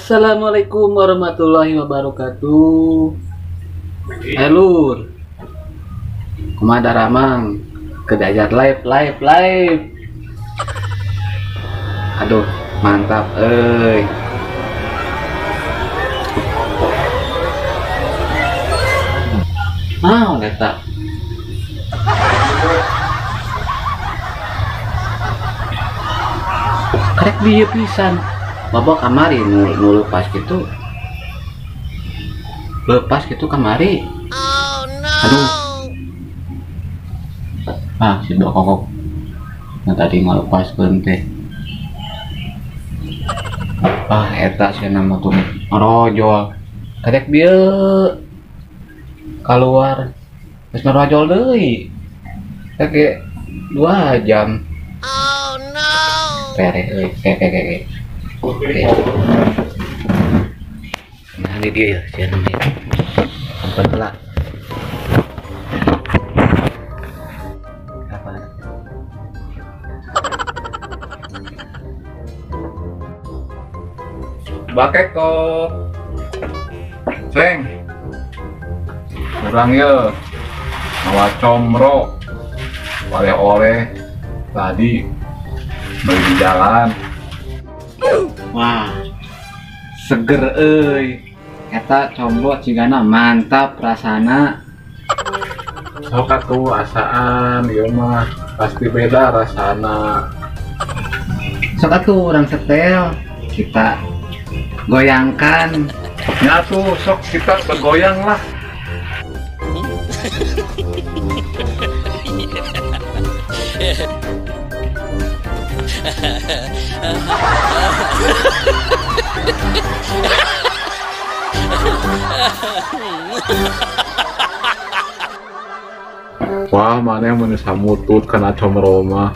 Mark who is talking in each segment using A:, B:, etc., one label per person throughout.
A: Assalamualaikum warahmatullahi wabarakatuh. Lur, kumaha Ramang? Kedayat live. Aduh, mantap euy. Eta. Karek dia pisan. Bapak kamari nu lepas gitu. Lepas gitu kamari. Aduh. Si dokok. Nah tadi ngalepaskeun teh. Eta cenah mah tuh ngarojol. Karek dia keluar. Terus ngarojol deui. Kayak 2 jam. Pere euy, kayak. Oke. Nah, ini dia ya, jangan main. Sampai telat. Apa? Bakeko. Ceng. Kurang ya. Mawa comro. Oleh-oleh tadi beli di jalan. Wah, seger euy. Eta combro cigana mantap rasana.
B: Sok atuh asaan ieu mah pasti beda rasana.
A: Sok atuh urang setel kita goyangkan.
B: Nya tuh sok kita bergoyang lah. Wah, mana yang menulis samutut kena comro mah.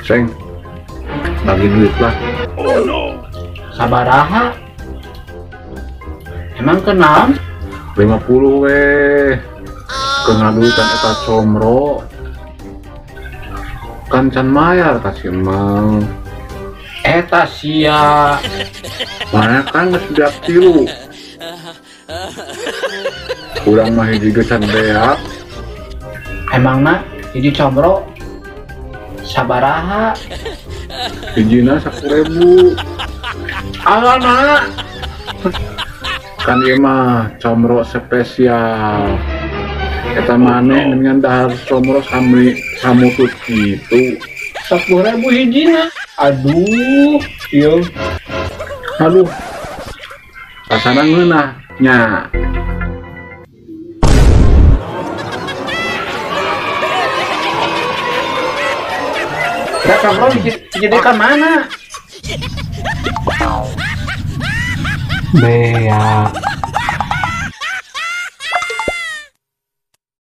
B: Ceng, bagi duit lah.
A: Oh no. Sabaraha? Emang kenal?
B: 50 weh. Kena duitan eta comro. Kan can mayar kasih mang.
A: Eta sia.
B: Mana kan geus diap tilu. Kurang mah hiji ge can beak.
A: Emangna hiji combro sabaraha?
B: Hijina 10.000. Alamak. Kan ieu mah comro spesial. Eta maneh dengan dahar comro samutut kitu.
A: 10.000 hijina. Aduh, ieu.
B: Aduh. Rasana ngeunah nya.
A: Ya combro jadi ka mana?
B: Beak.